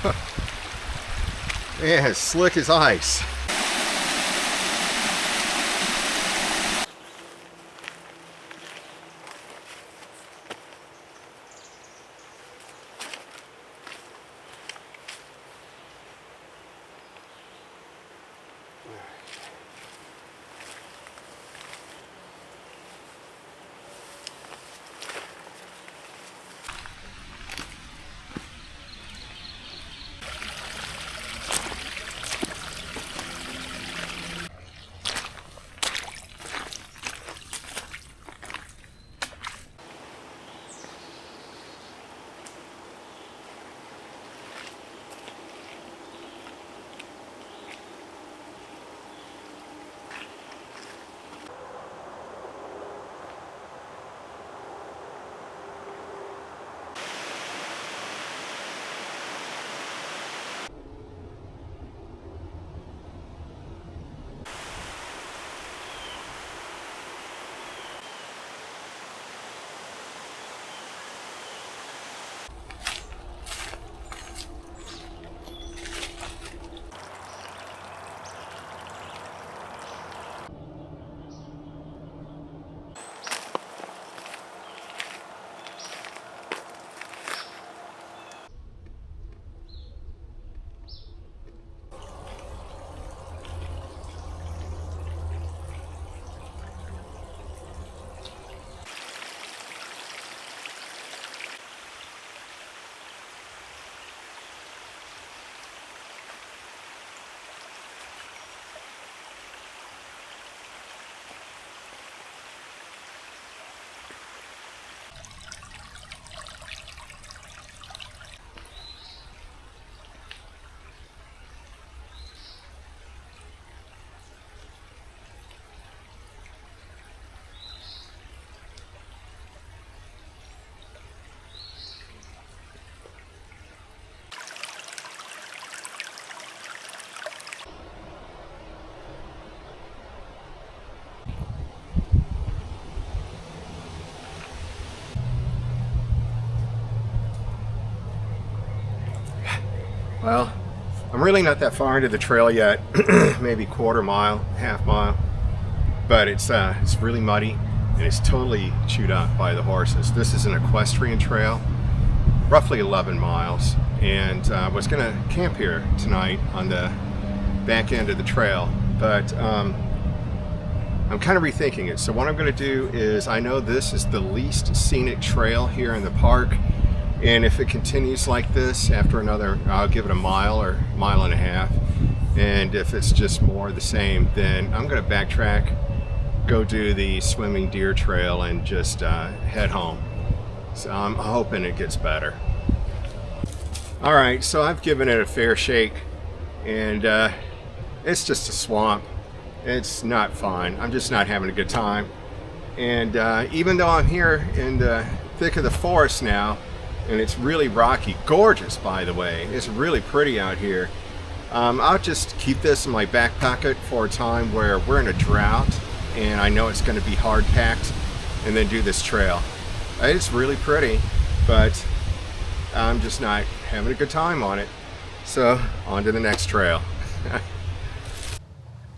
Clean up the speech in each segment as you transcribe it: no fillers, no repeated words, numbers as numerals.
Man, it's slick as ice. Well, I'm really not that far into the trail yet, maybe quarter mile, half mile, but it's really muddy and it's totally chewed up by the horses. This is an equestrian trail, roughly 11 miles, and I was gonna camp here tonight on the back end of the trail, but I'm kind of rethinking it. So what I'm gonna do is, I know this is the least scenic trail here in the park, and if it continues like this after another, I'll give it a mile or mile and a half. And if it's just more the same, then I'm gonna backtrack, go do the swimming deer trail and just head home. So I'm hoping it gets better. All right, so I've given it a fair shake, and it's just a swamp. It's not fun. I'm just not having a good time. And even though I'm here in the thick of the forest now, and it's really rocky, gorgeous by the way, it's really pretty out here, I'll just keep this in my back pocket for a time where we're in a drought and I know it's going to be hard packed, and then do this trail. It's really pretty, but I'm just not having a good time on it. So on to the next trail.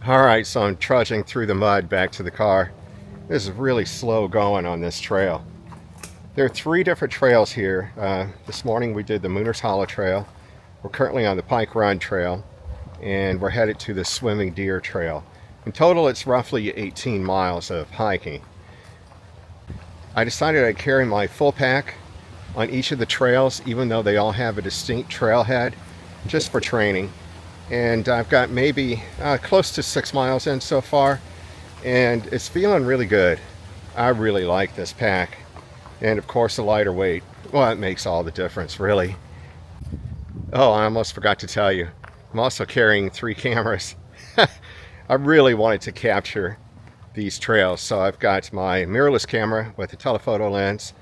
Alright, so I'm trudging through the mud back to the car. This is really slow going on this trail. There are 3 different trails here. This morning we did the Mooners Hollow Trail. We're currently on the Pike Run Trail, and we're headed to the Swimming Deer Trail. In total, it's roughly 18 miles of hiking. I decided I'd carry my full pack on each of the trails, even though they all have a distinct trailhead, just for training. And I've got maybe close to 6 miles in so far, and it's feeling really good. I really like this pack. And of course, the lighter weight, well, it makes all the difference, really. Oh, I almost forgot to tell you, I'm also carrying 3 cameras. I really wanted to capture these trails, so I've got my mirrorless camera with a telephoto lens.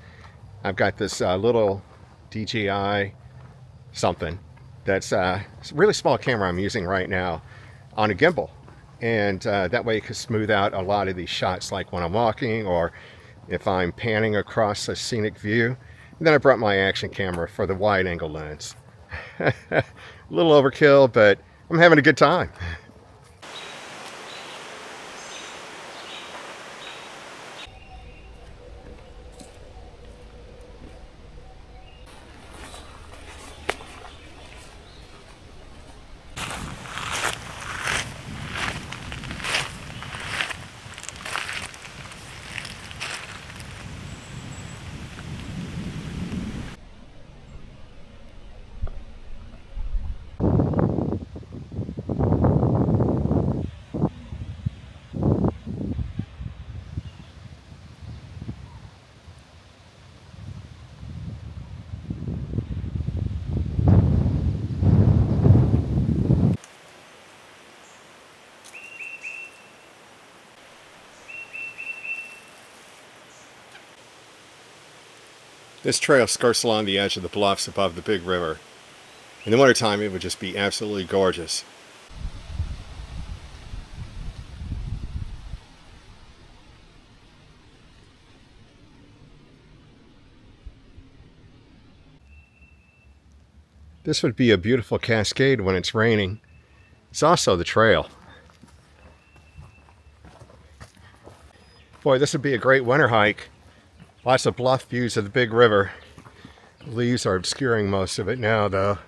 I've got this little DJI something that's a really small camera I'm using right now on a gimbal, and that way it can smooth out a lot of these shots, like when I'm walking or if I'm panning across a scenic view. And then I brought my action camera for the wide angle lens. A little overkill, but I'm having a good time. This trail skirts along the edge of the bluffs above the big river. In the wintertime, it would just be absolutely gorgeous. This would be a beautiful cascade when it's raining. It's also the trail. Boy, this would be a great winter hike. Lots of bluff views of the big river. The leaves are obscuring most of it now, though.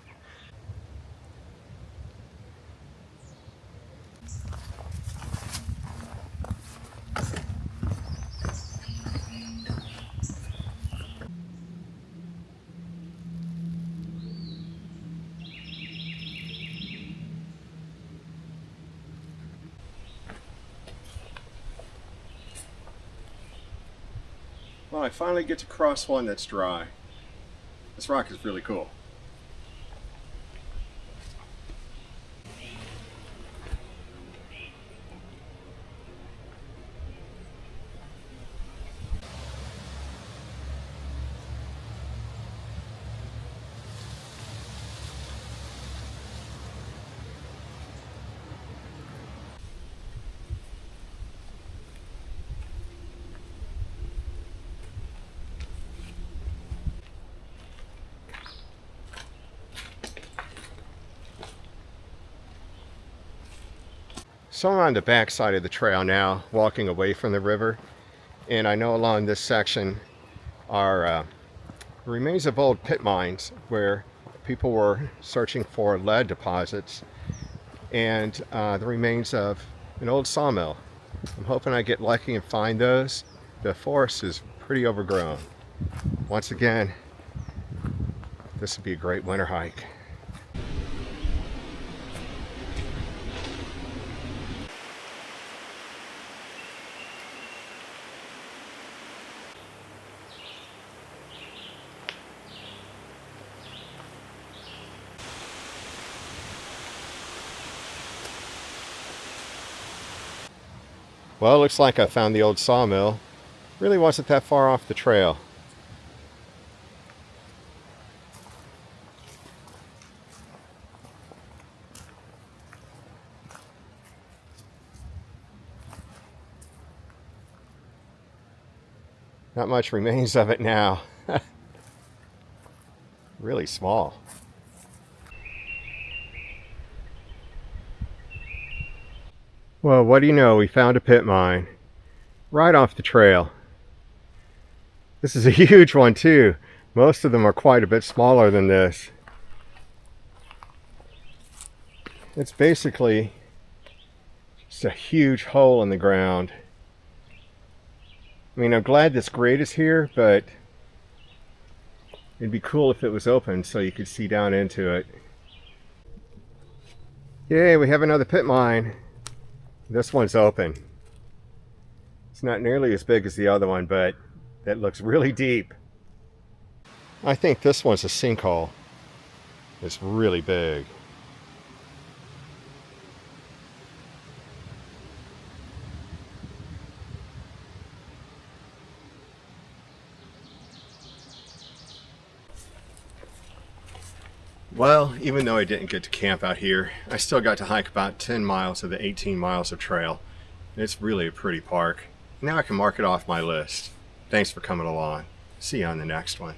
Well, I finally get to cross one that's dry. This rock is really cool. So I'm on the back side of the trail now, walking away from the river, and I know along this section are remains of old pit mines where people were searching for lead deposits, and the remains of an old sawmill. I'm hoping I get lucky and find those. The forest is pretty overgrown. Once again, this would be a great winter hike. Well, it looks like I found the old sawmill. Really wasn't that far off the trail. Not much remains of it now. Really small. Well, what do you know? We found a pit mine right off the trail. This is a huge one too. Most of them are quite a bit smaller than this. It's basically just a huge hole in the ground. I mean, I'm glad this grade is here, but it'd be cool if it was open so you could see down into it. Yay, we have another pit mine. This one's open. It's not nearly as big as the other one, but that looks really deep. I think this one's a sinkhole. It's really big. Well, even though I didn't get to camp out here, I still got to hike about 10 miles of the 18 miles of trail. It's really a pretty park. Now I can mark it off my list. Thanks for coming along. See you on the next one.